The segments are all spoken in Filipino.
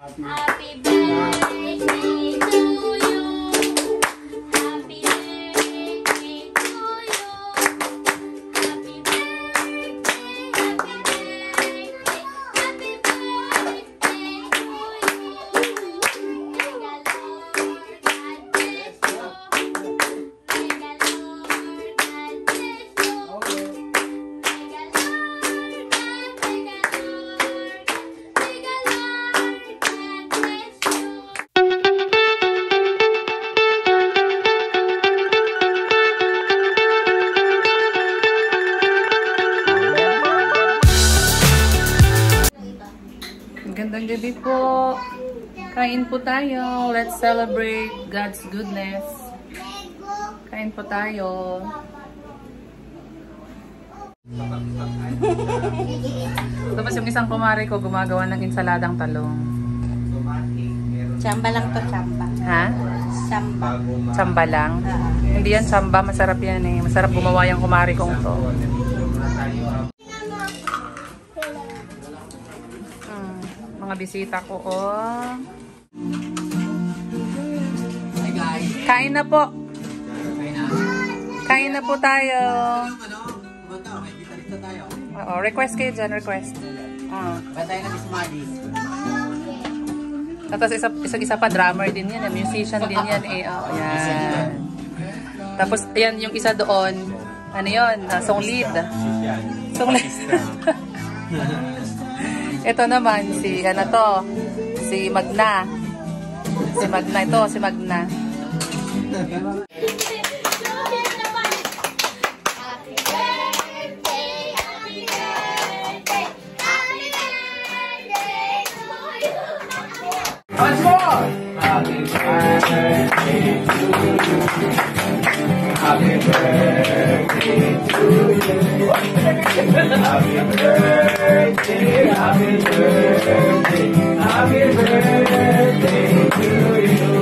Happy birthday to you. Happy birthday to you. Happy birthday, happy birthday, happy birthday to you. May the Lord God bless you. May the Lord God bless you. May the Lord God, may the Lord God, may the Lord God bless you. Magandang gabi po. Kain po tayo. Let's celebrate God's goodness. Kain po tayo. Tapos yung isang kumare ko gumagawa ng insaladang talong. Chamba lang to, chamba. Ha? Chamba. Samba lang? Hindi yan samba. Masarap yan eh. Masarap gumawa yung kumare kong to. Mga bisita ko, oh. Kain na po. Kain na po tayo. Oo, request kayo dyan, request. Batay na Miss Maddie. Tapos isa pa, drummer din yan, musician din yan. Eh, oh, yan. Tapos, yan, yung isa doon, ano yun, song lead. Song lead. Ito naman, si, ano to, si Magna. Si Magna, ito, si Magna. Happy birthday, happy birthday, happy birthday to you. Once more! Happy birthday to you. Happy birthday to you. Happy birthday, happy birthday, happy birthday to you.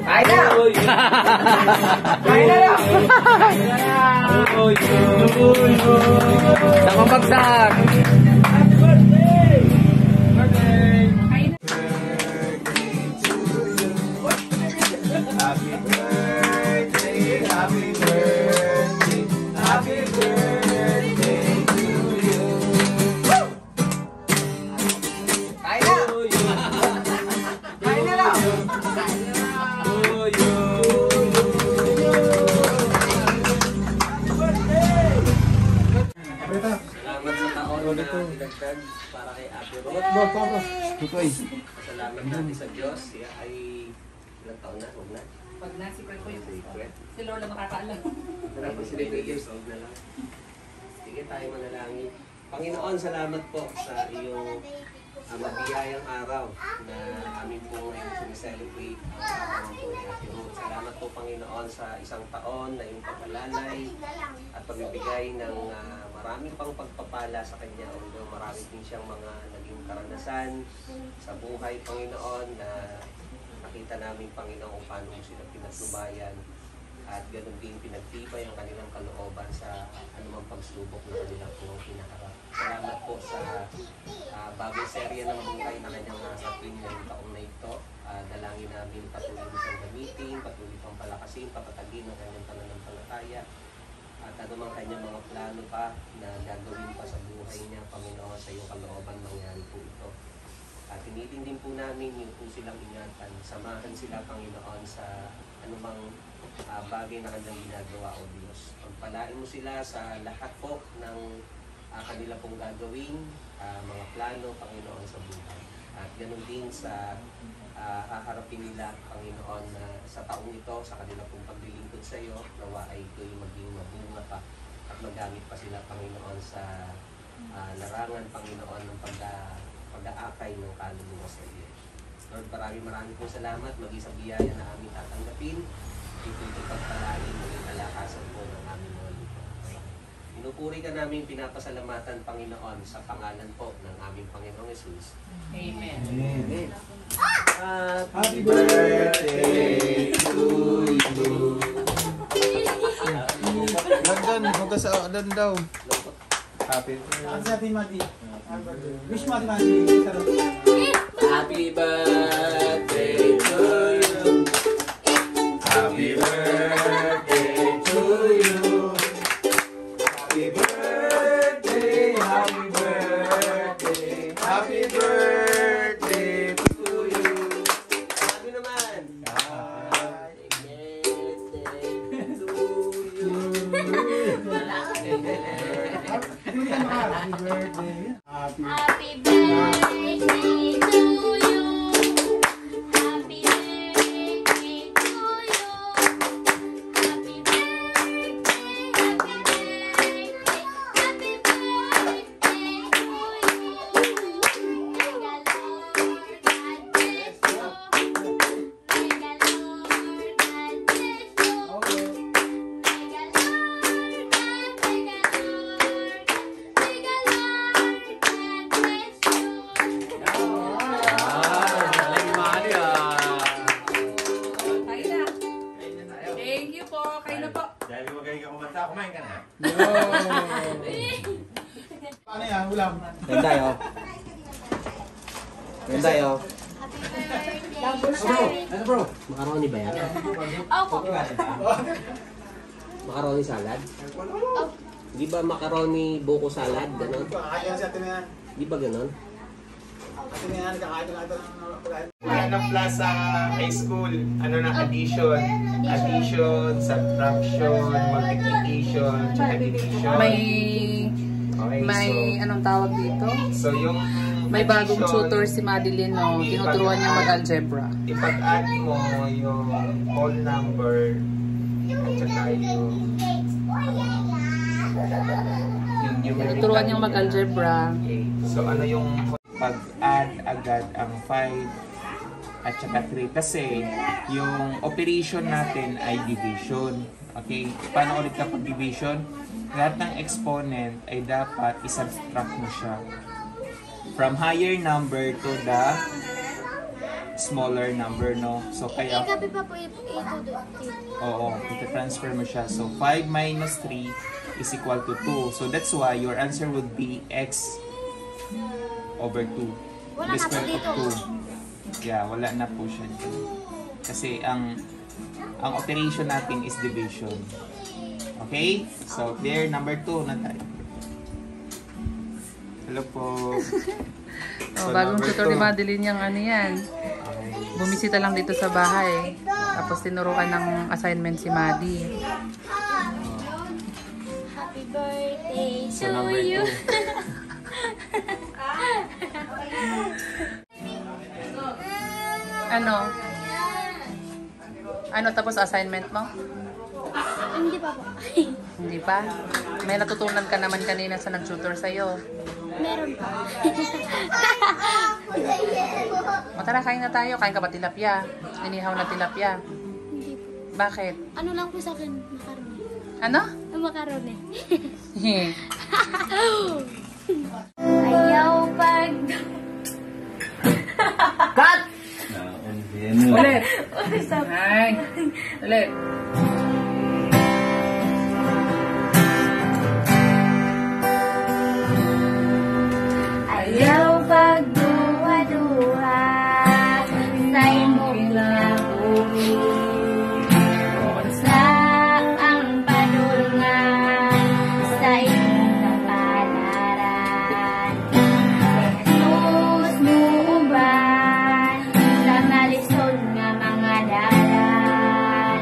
Kain na! Kain na lang! Nakapagsak! Happy birthday! Birthday! Happy birthday, happy birthday, happy birthday to you. Kain na! Kain na lang! Salamat sa taon na dinagdag para kay Ate Ruth. Salamat natin sa Diyos. Siya ay ilang taon na? Huwag na. Pag na-secret ko yung si Lola makakaalam. Tapos 3 years old na lang. Sige tayo manalangin. Panginoon, salamat po sa iyong mabiyayang araw na amin po ngayon sineselebrate ang araw po ni Ate Ruth. Salamat po Panginoon sa isang taon na iyong pagpalalay at pagbibigay ng maraming pang pagpapala sa kanya. Although marami din siyang mga naging karanasan sa buhay Panginoon na nakita namin Panginoon kung paano mo sila pinaglubayan at ganoon din pinagtibay ang kanilang kalooban sa anumang pagsubok na kanilang po pinaharap. Salamat po sa bagong serye ng buhay na kanyang nasapin ngayong taong na ito. Dalangin namin patuloy siyang gamitin, patuloy pang palakasin, papatagin ang kanyang pananampalataya at anumang kanyang mga plano pa na gagawin pa sa buhay niya, Panginoon, sa iyong kalooban mangyari po ito. At hiniling din po namin yung po silang ingatan, samahan sila Panginoon sa anumang bagay na kanilang ginagawa o Diyos. Pagpalain mo sila sa lahat po ng kanila pong gagawin, mga plano Panginoon sa buhay. At ganoon din sa haharapin nila Panginoon sa taong ito, sa kanila pong paglilingkod sa iyo, nawa ay ito'y maging mabunga pa at magamit pa sila Panginoon sa larangan Panginoon ng pag-aakay ng kaluluwa sa iyo. Lord, maraming po salamat. Mag-isang biyaya na aming tatanggapin. Ito'y pagpalain ng kalakasan po ng aming mga lupa. Pinupuri ka namin, pinapasalamatan Panginoon sa pangalan po ng aming Panginoong Yesus. Amen. Amen. Happy birthday to you. Dandan, huwag ka sa dandaw. Happy birthday. Ang sabi, Madi. Wish mo natin Happy birthday to you. Happy birthday to you. Happy birthday, happy birthday, happy birthday to you. Sabi naman. Happy birthday to you. Happy birthday. Happy birthday to you. Happy birthday to you. Happy birthday, happy birthday, happy birthday to you. May the Lord God bless you. May the Lord God bless you. May the Lord God, may the Lord bless you. Thank you po. Kain na po. Dahil magaling ka kumanta, kumain ka na. Paano yan? Ulam. Ganda yun. Ganda yun. Ano bro? Macaroni ba yan? Opo. Macaroni salad? Di ba macaroni buko salad? Ganon? Kakain sa atin na yan. Di ba ganon? Atin na yan. Kakain na ito ng pagkain. Ng Plaza High School, ano na, addition. Addition, subtraction, multiplication, tsaka division. Okay, May anong tawag dito? so yung May bagong addition, tutor si Madeline, no? Tinuturuan niya mag-algebra. Ipag-add mo yung whole number at saka yung numerical. Tinuturuan niyang mag-algebra. Okay. So ano yung pag-add agad ang 5 at saka 3 kasi yung operation natin ay division. Okay? Paano ulit kapag division? Lahat ng exponent ay dapat isubtract mo siya from higher number to the smaller number, no? So kaya Ikapi pa po ito doon. oo, ita-transfer mo siya. So 5 minus 3 is equal to 2. So that's why your answer would be x over 2. Wala The na po square dito. of 2. Yeah, wala na po siya dito. Kasi ang operation natin is division. Okay? So clear, number 2 na tayo. Hello po. Oh, bagong number tutor ni 2. Madeline yung ano yan. Okay. Bumisita lang dito sa bahay. Tapos tinuruan ng assignment si Maddie. Happy birthday So to number you. 2. Ano? Ano tapos assignment mo? Hindi pa po. Hindi pa? May natutunan ka naman kanina sa nag-tutor sa'yo. Meron pa. O tara, kain na tayo. Kain ka ba tilapia? Inihaw na tilapia. Hindi po. Bakit? Ano lang po sa akin? Macaroni. Ano? Ang macaroni. Ayaw pag... Cut! Ulit! Ay! Ulit! Ayaw pagduwa-duwa sa imong kinabuhi. Sa ang padulngan sa imong kapalaran. Jesus muuban sa nalisod nga mga dalan.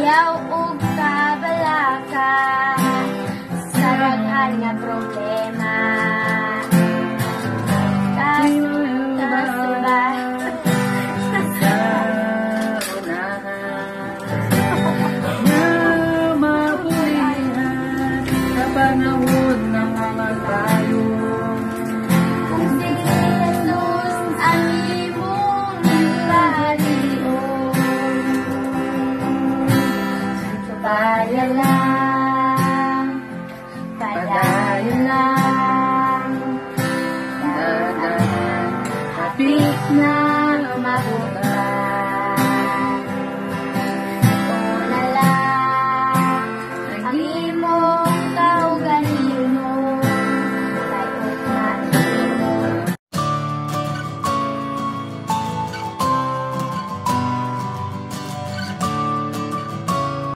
Yaw